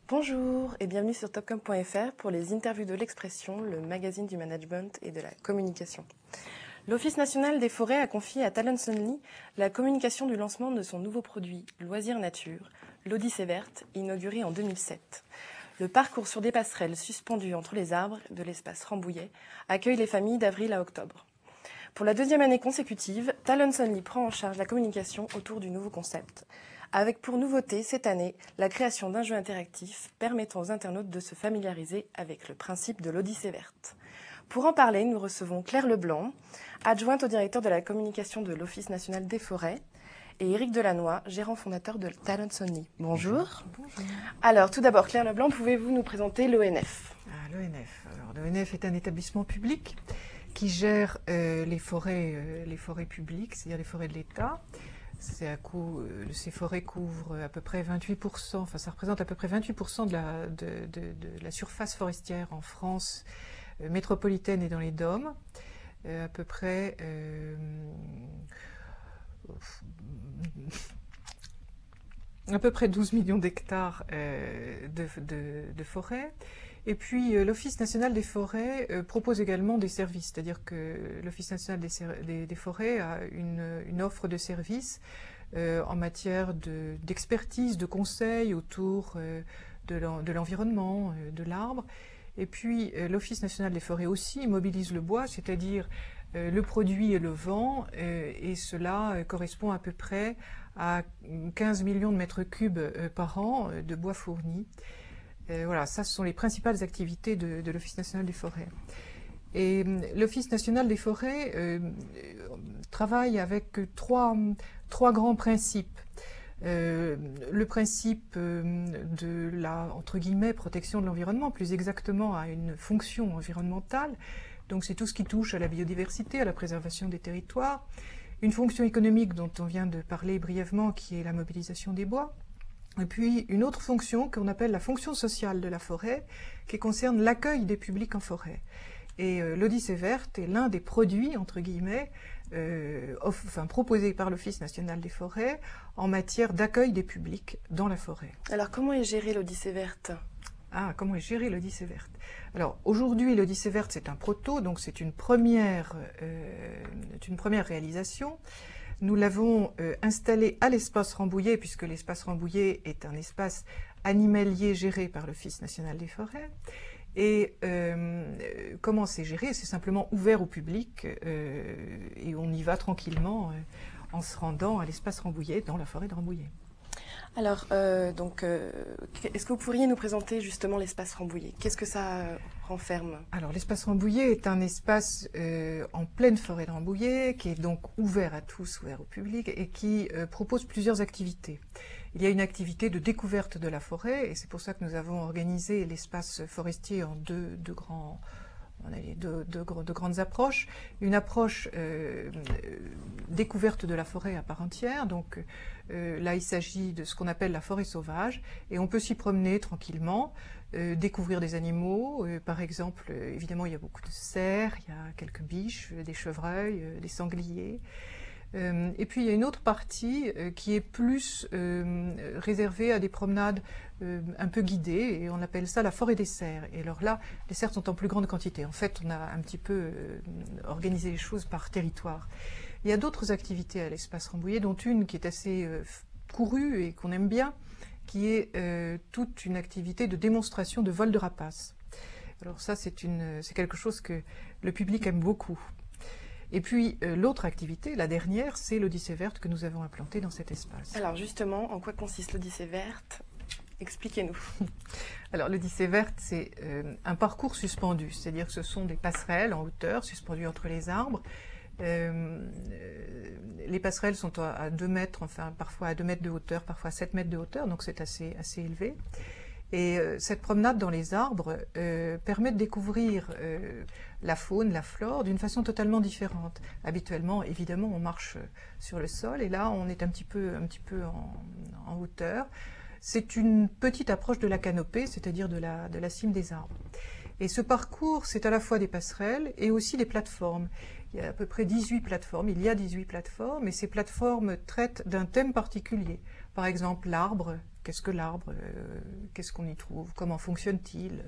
Bonjour et bienvenue sur topcom.fr pour les interviews de l'expression, le magazine du management et de la communication. L'Office national des forêts a confié à Talents Only la communication du lancement de son nouveau produit Loisirs Nature, l'Odyssée verte, inauguré en 2007. Le parcours sur des passerelles suspendues entre les arbres de l'espace Rambouillet accueille les familles d'avril à octobre. Pour la deuxième année consécutive, Talents Only prend en charge la communication autour du nouveau concept, avec pour nouveauté cette année la création d'un jeu interactif permettant aux internautes de se familiariser avec le principe de l'Odyssée verte. Pour en parler, nous recevons Claire Leblanc, adjointe au directeur de la communication de l'Office national des forêts, et Éric Delannoy, gérant fondateur de Talents Only. Bonjour. Bonjour. Alors, tout d'abord, Claire Leblanc, pouvez-vous nous présenter l'ONF ? L'ONF est un établissement public qui gère les forêts publiques, c'est-à-dire les forêts de l'État. Ces forêts couvrent à peu près 28%, enfin ça représente à peu près 28% de la surface forestière en France métropolitaine et dans les DOM. À peu près à peu près 12 millions d'hectares de forêts. Et puis l'Office national des forêts propose également des services, c'est-à-dire que l'Office national des forêts a une offre de services en matière d'expertise, de conseils autour de l'environnement, de l'arbre. Et puis l'Office national des forêts aussi mobilise le bois, c'est-à-dire le produit et le vent, et cela correspond à peu près à 15 millions de mètres cubes par an de bois fourni. Voilà, ça ce sont les principales activités de l'Office national des forêts. Et l'Office national des forêts travaille avec trois grands principes. Le principe de la, entre guillemets, protection de l'environnement, plus exactement à une fonction environnementale. Donc c'est tout ce qui touche à la biodiversité, à la préservation des territoires. Une fonction économique dont on vient de parler brièvement, qui est la mobilisation des bois. Et puis une autre fonction qu'on appelle la fonction sociale de la forêt, qui concerne l'accueil des publics en forêt. Et l'Odyssée verte est l'un des produits, entre guillemets, proposés par l'Office national des forêts en matière d'accueil des publics dans la forêt. Alors comment est gérée l'Odyssée verte ? Comment est gérée l'Odyssée verte? Alors aujourd'hui, l'Odyssée verte, c'est un proto, donc c'est une première réalisation. Nous l'avons installé à l'espace Rambouillet, puisque l'espace Rambouillet est un espace animalier géré par l'Office national des forêts. Et comment c'est géré? C'est simplement ouvert au public et on y va tranquillement en se rendant à l'espace Rambouillet, dans la forêt de Rambouillet. Alors, est-ce que vous pourriez nous présenter justement l'espace Rambouillet? Qu'est-ce que ça renferme? Alors, l'espace Rambouillet est un espace en pleine forêt de Rambouillet, qui est donc ouvert à tous, ouvert au public, et qui propose plusieurs activités. Il y a une activité de découverte de la forêt, et c'est pour ça que nous avons organisé l'espace forestier en deux grandes approches. Une approche découverte de la forêt à part entière, donc là il s'agit de ce qu'on appelle la forêt sauvage, et on peut s'y promener tranquillement, découvrir des animaux, par exemple, évidemment il y a beaucoup de cerfs, il y a quelques biches, des chevreuils, des sangliers. Et puis il y a une autre partie qui est plus réservée à des promenades un peu guidées, et on appelle ça la forêt des cerfs. Et alors là, les cerfs sont en plus grande quantité. En fait, on a un petit peu organisé les choses par territoire. Il y a d'autres activités à l'espace Rambouillet, dont une qui est assez courue et qu'on aime bien, qui est toute une activité de démonstration de vol de rapaces. Alors ça, c'est quelque chose que le public aime beaucoup. Et puis l'autre activité, la dernière, c'est l'Odyssée verte que nous avons implantée dans cet espace. Alors justement, en quoi consiste l'Odyssée verte? Expliquez-nous. Alors l'Odyssée verte, c'est un parcours suspendu, c'est-à-dire que ce sont des passerelles en hauteur suspendues entre les arbres. Les passerelles sont à 2 mètres, enfin parfois à 2 mètres de hauteur, parfois à 7 mètres de hauteur, donc c'est assez élevé. Et cette promenade dans les arbres permet de découvrir la faune, la flore d'une façon totalement différente. Habituellement, évidemment, on marche sur le sol et là, on est un petit peu en hauteur. C'est une petite approche de la canopée, c'est-à-dire de la cime des arbres. Et ce parcours, c'est à la fois des passerelles et aussi des plateformes. Il y a à peu près 18 plateformes, et ces plateformes traitent d'un thème particulier. Par exemple, l'arbre, qu'est-ce que l'arbre, qu'est-ce qu'on y trouve, comment fonctionne-t-il?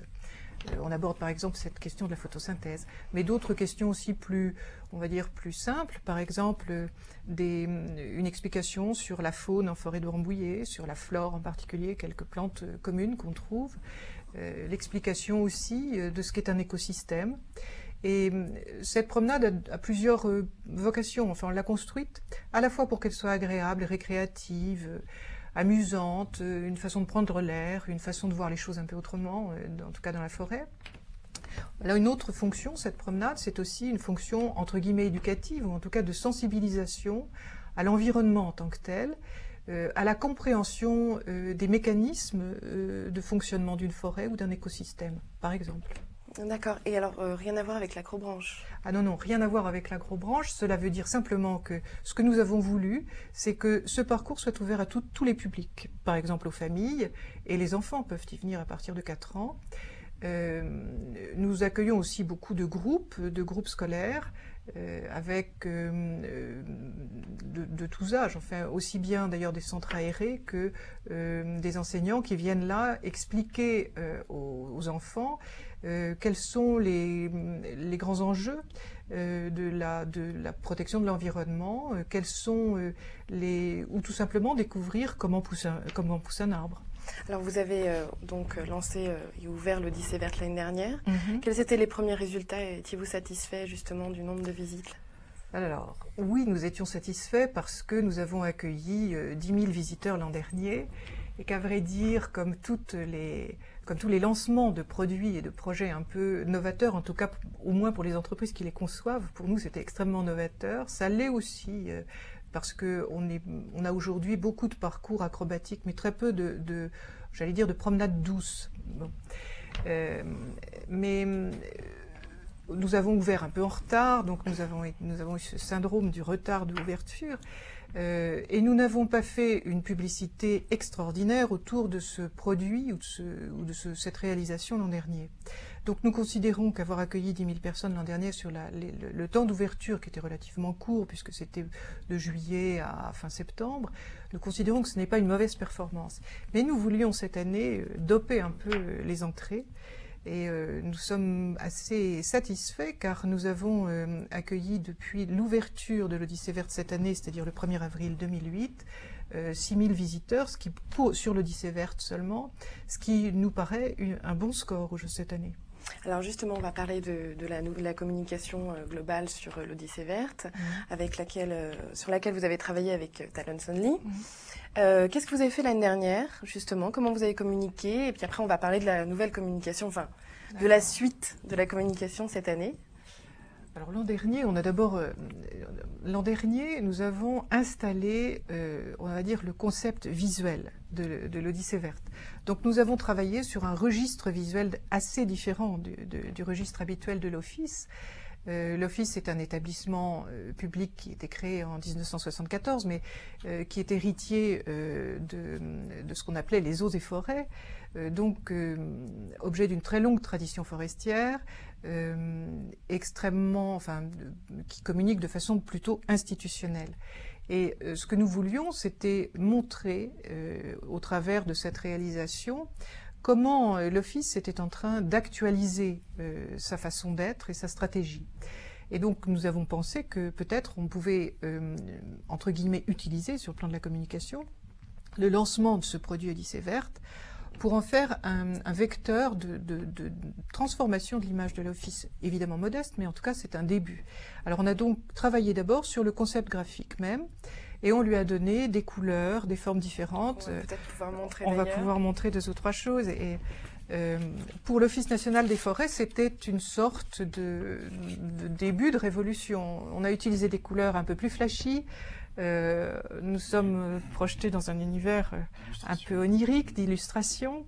On aborde par exemple cette question de la photosynthèse, mais d'autres questions aussi plus, on va dire, plus simples, par exemple une explication sur la faune en forêt de Rambouillet, sur la flore en particulier, quelques plantes communes qu'on trouve, l'explication aussi de ce qu'est un écosystème. Et cette promenade a plusieurs vocations. Enfin, on l'a construite à la fois pour qu'elle soit agréable, récréative, amusante, une façon de prendre l'air, une façon de voir les choses un peu autrement, en tout cas dans la forêt. Là, une autre fonction, cette promenade, c'est aussi une fonction entre guillemets éducative, ou en tout cas de sensibilisation à l'environnement en tant que tel, à la compréhension des mécanismes de fonctionnement d'une forêt ou d'un écosystème, par exemple. D'accord. Et alors, rien à voir avec l'acrobranche? Ah non, non, rien à voir avec l'agro-branche. Cela veut dire simplement que ce que nous avons voulu, c'est que ce parcours soit ouvert à tous les publics. Par exemple aux familles, et les enfants peuvent y venir à partir de 4 ans. Nous accueillons aussi beaucoup de groupes scolaires, avec de tous âges, enfin aussi bien d'ailleurs des centres aérés que des enseignants qui viennent là expliquer aux enfants quels sont les grands enjeux de la protection de l'environnement, quels sont ou tout simplement découvrir comment pousse un arbre. Alors vous avez donc lancé et ouvert l'Odyssée verte l'année dernière. Mm-hmm. Quels étaient les premiers résultats? Étiez-vous satisfait justement du nombre de visites? Alors, oui, nous étions satisfaits parce que nous avons accueilli 10 000 visiteurs l'an dernier et qu'à vrai dire, comme tous les lancements de produits et de projets un peu novateurs, en tout cas au moins pour les entreprises qui les conçoivent, pour nous c'était extrêmement novateur. Ça l'est aussi parce qu'on a aujourd'hui beaucoup de parcours acrobatiques, mais très peu j'allais dire, de promenades douces. Bon. Mais nous avons ouvert un peu en retard, donc nous avons eu ce syndrome du retard d'ouverture. Et nous n'avons pas fait une publicité extraordinaire autour de ce produit ou de cette réalisation l'an dernier. Donc nous considérons qu'avoir accueilli 10 000 personnes l'an dernier sur le temps d'ouverture, qui était relativement court, puisque c'était de juillet à fin septembre, nous considérons que ce n'est pas une mauvaise performance. Mais nous voulions cette année doper un peu les entrées. Et nous sommes assez satisfaits car nous avons accueilli depuis l'ouverture de l'Odyssée verte cette année, c'est-à-dire le 1er avril 2008, 6 000 visiteurs, sur l'Odyssée verte seulement, ce qui nous paraît un bon score cette année. Alors justement, on va parler de la communication globale sur l'Odyssée verte, sur laquelle vous avez travaillé avec Talons Only. Qu'est-ce que vous avez fait l'année dernière, justement? Comment vous avez communiqué? Et puis après, on va parler de la nouvelle communication, enfin, de la suite de la communication cette année. Alors l'an dernier, nous avons installé, on va dire, le concept visuel de l'Odyssée verte. Donc nous avons travaillé sur un registre visuel assez différent du registre habituel de l'Office. L'Office est un établissement public qui a été créé en 1974, mais qui est héritier de ce qu'on appelait les eaux et forêts, objet d'une très longue tradition forestière, qui communique de façon plutôt institutionnelle. Et ce que nous voulions, c'était montrer, au travers de cette réalisation, comment l'Office était en train d'actualiser sa façon d'être et sa stratégie. Et donc nous avons pensé que peut-être on pouvait, entre guillemets, utiliser sur le plan de la communication le lancement de ce produit Odyssée verte pour en faire un vecteur de transformation de l'image de l'Office, évidemment modeste, mais en tout cas c'est un début. Alors on a donc travaillé d'abord sur le concept graphique même, et on lui a donné des couleurs, des formes différentes. On va pouvoir montrer 2 ou 3 choses. Et pour l'Office national des forêts, c'était une sorte de début de révolution. On a utilisé des couleurs un peu plus flashy. Nous sommes projetés dans un univers un peu onirique d'illustration.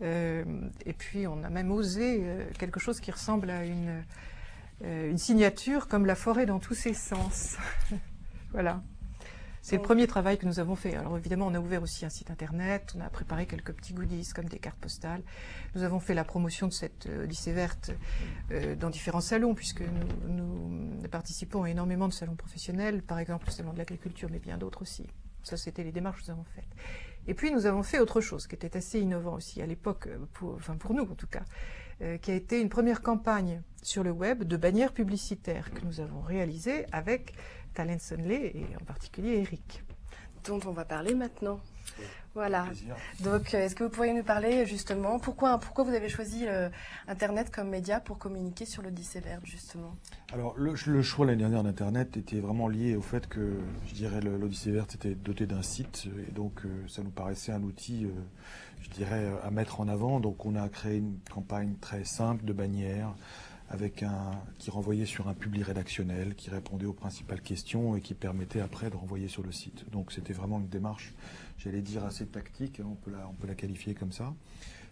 Et puis on a même osé quelque chose qui ressemble à une signature comme la forêt dans tous ses sens. Voilà. C'est le premier travail que nous avons fait. Alors évidemment, on a ouvert aussi un site internet, on a préparé quelques petits goodies comme des cartes postales. Nous avons fait la promotion de cette Odyssée verte dans différents salons, puisque nous participons à énormément de salons professionnels, par exemple le salon de l'agriculture, mais bien d'autres aussi. Ça, c'était les démarches que nous avons faites. Et puis, nous avons fait autre chose, qui était assez innovant aussi à l'époque, pour nous en tout cas, qui a été une première campagne sur le web de bannières publicitaires que nous avons réalisée avec Talent Only et en particulier Eric. Dont on va parler maintenant. Voilà. Donc, est-ce que vous pourriez nous parler justement, pourquoi vous avez choisi Internet comme média pour communiquer sur l'Odyssée verte, justement? Alors, le choix l'année dernière d'Internet était vraiment lié au fait que, je dirais, l'Odyssée verte était doté d'un site, et donc ça nous paraissait un outil, je dirais, à mettre en avant. Donc, on a créé une campagne très simple de bannières, qui renvoyait sur un publi rédactionnel, qui répondait aux principales questions et qui permettait après de renvoyer sur le site. Donc c'était vraiment une démarche, j'allais dire, assez tactique, hein, on peut la qualifier comme ça.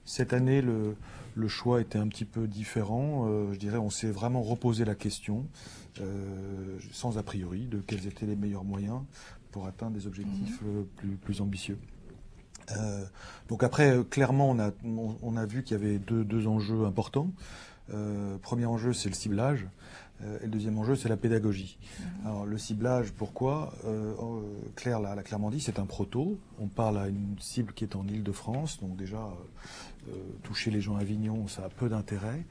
Cette année, le choix était un petit peu différent. Je dirais, on s'est vraiment reposé la question, sans a priori, de quels étaient les meilleurs moyens pour atteindre des objectifs plus ambitieux. Donc après, clairement, on a vu qu'il y avait deux enjeux importants. Premier enjeu, c'est le ciblage. Et le deuxième enjeu, c'est la pédagogie. Alors, le ciblage, pourquoi Claire l'a clairement dit, c'est un proto. On parle à une cible qui est en Île-de-France, donc déjà, toucher les gens à Avignon, ça a peu d'intérêt.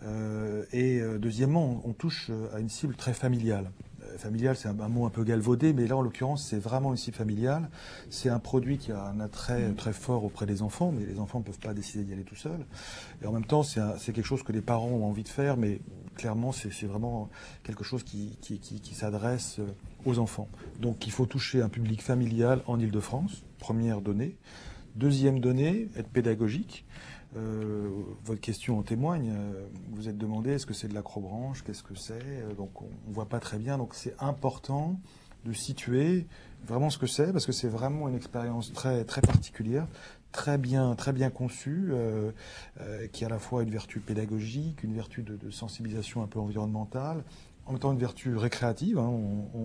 Deuxièmement, on touche à une cible très familiale. Familial, c'est un mot un peu galvaudé, mais là, en l'occurrence, c'est vraiment une cible familiale. C'est un produit qui a un attrait très fort auprès des enfants, mais les enfants ne peuvent pas décider d'y aller tout seuls. Et en même temps, c'est quelque chose que les parents ont envie de faire, mais clairement, c'est vraiment quelque chose qui s'adresse aux enfants. Donc, il faut toucher un public familial en Île-de-France, première donnée. Deuxième donnée, être pédagogique. Votre question en témoigne. Vous êtes demandé est-ce que c'est de l'acrobranche, qu'est-ce que c'est, donc on ne voit pas très bien. Donc c'est important de situer vraiment ce que c'est, parce que c'est vraiment une expérience très, très particulière, très bien conçue, qui a à la fois une vertu pédagogique, une vertu de sensibilisation un peu environnementale, en même temps une vertu récréative, hein,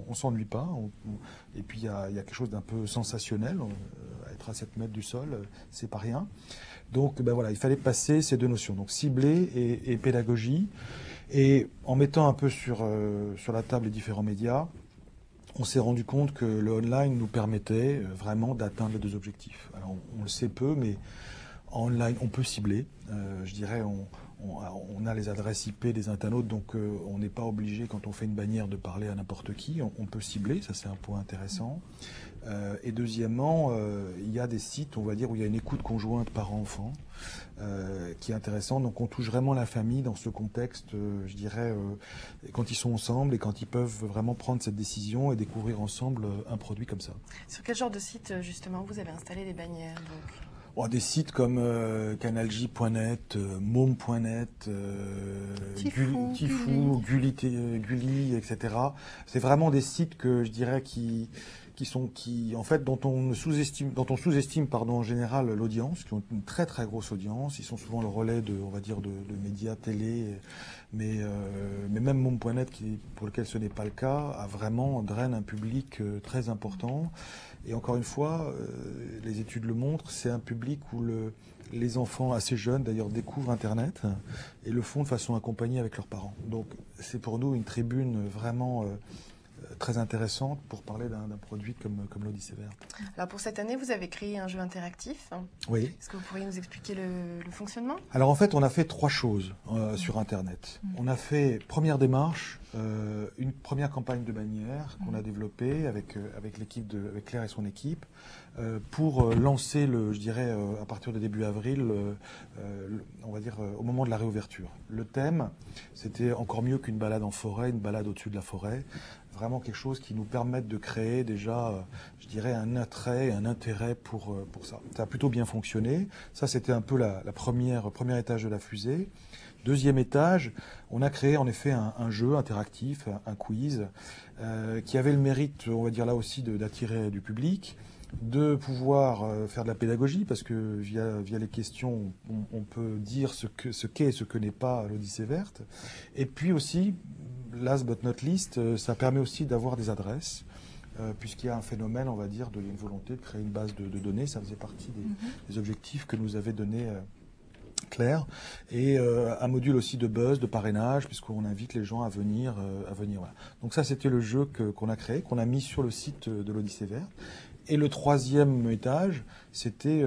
on s'ennuie pas, et puis il y a quelque chose d'un peu sensationnel, être à 7 mètres du sol, c'est pas rien. Donc ben voilà, il fallait passer ces deux notions, donc cibler et pédagogie. Et en mettant un peu sur la table les différents médias, on s'est rendu compte que le online nous permettait vraiment d'atteindre les deux objectifs. Alors on le sait peu, mais en online on peut cibler. Je dirais on a les adresses IP des internautes, donc on n'est pas obligé quand on fait une bannière de parler à n'importe qui. On peut cibler, ça c'est un point intéressant. Et deuxièmement, il y a des sites, on va dire, où il y a une écoute conjointe parents-enfants, qui est intéressant. Donc on touche vraiment la famille dans ce contexte, je dirais, quand ils sont ensemble et quand ils peuvent vraiment prendre cette décision et découvrir ensemble un produit comme ça. Sur quel genre de site, justement, vous avez installé les bannières donc des sites comme canalj.net, môme.net, Tifou, Gulli, etc. C'est vraiment des sites que je dirais en fait, dont on sous-estime en général l'audience, qui ont une très très grosse audience. Ils sont souvent le relais de médias télé, mais même môme.net, pour lequel ce n'est pas le cas, draine un public très important. Et encore une fois, les études le montrent, c'est un public où les enfants assez jeunes, d'ailleurs, découvrent Internet et le font de façon accompagnée avec leurs parents. Donc c'est pour nous une tribune vraiment très intéressante pour parler d'un produit comme l'Odyssée verte. Alors pour cette année, vous avez créé un jeu interactif. Oui. Est-ce que vous pourriez nous expliquer le fonctionnement? Alors en fait, on a fait 3 choses sur Internet. On a fait, première démarche, une première campagne de bannière qu'on a développée avec Claire et son équipe pour lancer, je dirais, à partir de début avril, on va dire au moment de la réouverture. Le thème, c'était encore mieux qu'une balade en forêt, une balade au-dessus de la forêt. Vraiment quelque chose qui nous permette de créer déjà, je dirais, un attrait, un intérêt pour ça. Ça a plutôt bien fonctionné. Ça, c'était un peu la premier étage de la fusée. Deuxième étage, on a créé en effet un jeu interactif, un quiz, qui avait le mérite, on va dire là aussi, d'attirer du public, de pouvoir faire de la pédagogie, parce que via les questions, on peut dire ce qu'est et ce que n'est pas l'Odyssée verte. Et puis aussi, last but not least, ça permet aussi d'avoir des adresses, puisqu'il y a un phénomène, on va dire, une volonté de créer une base de données. Ça faisait partie des objectifs que nous avait donné Claire. Et un module aussi de buzz, de parrainage, puisqu'on invite les gens à venir. Voilà. Donc ça, c'était le jeu qu'on a créé, qu'on a mis sur le site de l'Odyssée verte. Et le troisième étage, c'était,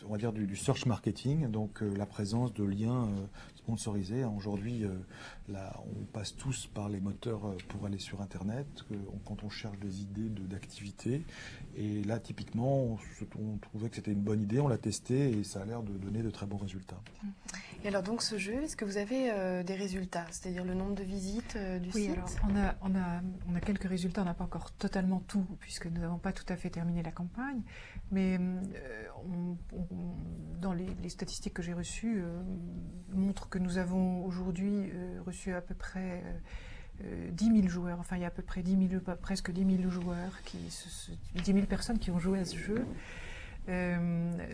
on va dire, du search marketing, donc la présence de liens sponsorisés. Aujourd'hui, là, on passe tous par les moteurs pour aller sur Internet, quand on cherche des idées d'activités. Et là, typiquement, on trouvait que c'était une bonne idée, on l'a testé et ça a l'air de donner de très bons résultats. Et alors donc ce jeu, est-ce que vous avez des résultats, c'est-à-dire le nombre de visites du Oui, site? alors on a quelques résultats, on n'a pas encore totalement tout, puisque nous n'avons pas tout à fait terminé la campagne, mais dans les statistiques que j'ai reçues, montrent que nous avons aujourd'hui reçu à peu près 10 000 joueurs, enfin il y a à peu près presque 10 000 joueurs, 10 000 personnes qui ont joué à ce jeu.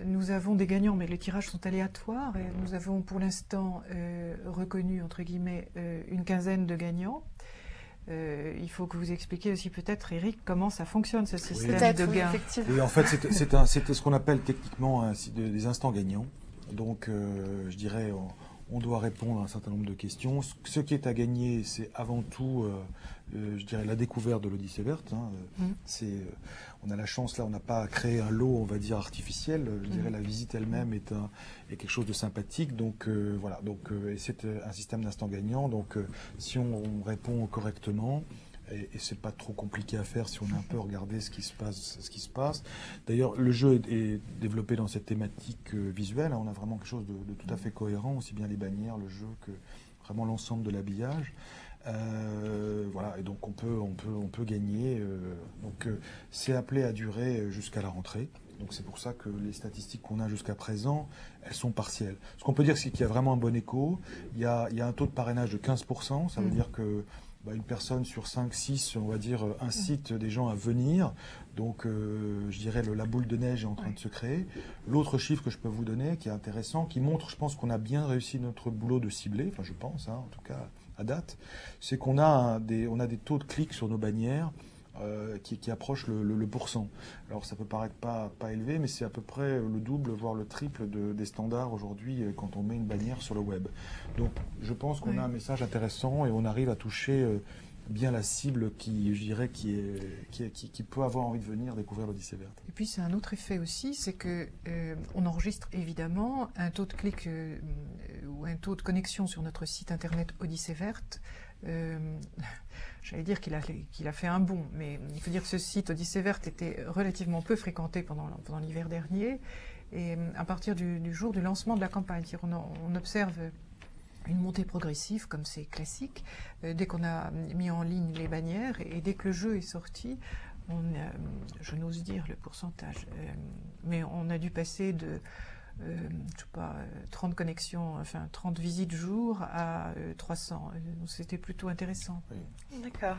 Nous avons des gagnants, mais les tirages sont aléatoires. Et nous avons pour l'instant reconnu, entre guillemets, une quinzaine de gagnants. Il faut que vous expliquiez aussi peut-être, Eric, comment ça fonctionne ce système de gains. Oui, en fait, c'était ce qu'on appelle techniquement des instants gagnants. Donc, je dirais, on doit répondre à un certain nombre de questions. Ce qui est à gagner, c'est avant tout, je dirais, la découverte de l'Odyssée verte. On a la chance, là, on n'a pas créé un lot, on va dire, artificiel. Je dirais, la visite elle-même est quelque chose de sympathique. Donc, voilà. Et c'est un système d'instant gagnant. Donc, si on répond correctement, et c'est pas trop compliqué à faire si on a un peu regardé ce qui se passe. D'ailleurs, le jeu est développé dans cette thématique visuelle. On a vraiment quelque chose de tout à fait cohérent, aussi bien les bannières, le jeu, que vraiment l'ensemble de l'habillage. Voilà, et donc on peut gagner. C'est appelé à durer jusqu'à la rentrée. Donc c'est pour ça que les statistiques qu'on a jusqu'à présent, elles sont partielles. Ce qu'on peut dire, c'est qu'il y a vraiment un bon écho. Il y a un taux de parrainage de 15%. Ça veut dire que une personne sur 5, 6, on va dire, incite des gens à venir. Donc, je dirais, la boule de neige est en train de se créer. L'autre chiffre que je peux vous donner, qui est intéressant, qui montre, je pense, qu'on a bien réussi notre boulot de cibler, enfin, je pense, en tout cas, à date, c'est qu'on a des taux de clics sur nos bannières qui approchent le pourcent. Alors, ça peut paraître pas élevé, mais c'est à peu près le double, voire le triple des standards aujourd'hui quand on met une bannière sur le web. Donc, je pense qu'on a un message intéressant et on arrive à toucher bien la cible qui, je dirais, qui peut avoir envie de venir découvrir l'Odyssée verte. Et puis, c'est un autre effet aussi, c'est que on enregistre évidemment un taux de clic ou un taux de connexion sur notre site internet Odyssée verte. J'allais dire qu'il a fait un bond, mais il faut dire que ce site Odyssée verte était relativement peu fréquenté pendant l'hiver dernier. Et à partir du jour du lancement de la campagne, on observe une montée progressive, comme c'est classique, dès qu'on a mis en ligne les bannières et dès que le jeu est sorti, je n'ose dire le pourcentage, mais on a dû passer de 30 connexions, enfin 30 visites jour à 300. C'était plutôt intéressant. Oui. D'accord.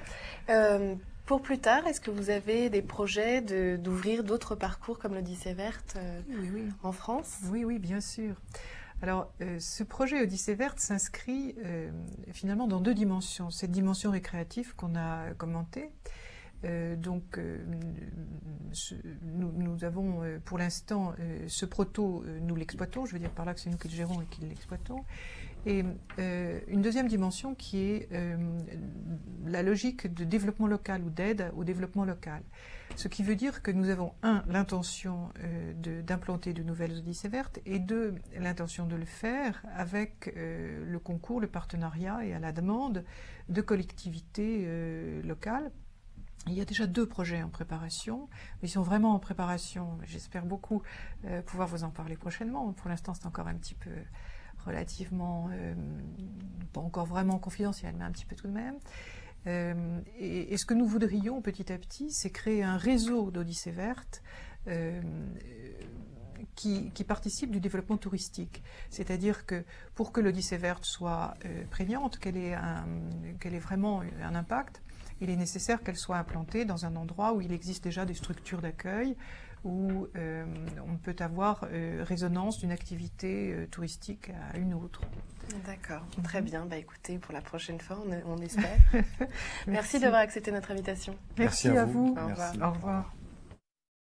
Pour plus tard, est-ce que vous avez des projets d'ouvrir d'autres parcours comme l'Odyssée verte en France? Oui, bien sûr. Alors, ce projet Odyssée verte s'inscrit finalement dans deux dimensions. Cette dimension récréative qu'on a commentée. Nous avons pour l'instant ce proto, nous l'exploitons, je veux dire par là que c'est nous qui le gérons et qui l'exploitons. Et une deuxième dimension qui est la logique de développement local ou d'aide au développement local. Ce qui veut dire que nous avons, l'intention d'implanter de nouvelles Odyssées vertes et l'intention de le faire avec le concours, le partenariat et à la demande de collectivités locales. Il y a déjà 2 projets en préparation, ils sont vraiment en préparation. J'espère beaucoup pouvoir vous en parler prochainement. Pour l'instant, c'est encore un petit peu relativement, pas encore vraiment confidentiel, mais un petit peu tout de même. Et ce que nous voudrions petit à petit, c'est créer un réseau d'Odyssées vertes qui participe du développement touristique. C'est-à-dire que pour que l'Odyssée verte soit prégnante, qu'elle ait vraiment un impact, il est nécessaire qu'elle soit implantée dans un endroit où il existe déjà des structures d'accueil, où on peut avoir résonance d'une activité touristique à une autre. D'accord, très bien. Écoutez, pour la prochaine fois, on espère. Merci d'avoir accepté notre invitation. Merci à vous. Au revoir. Au revoir.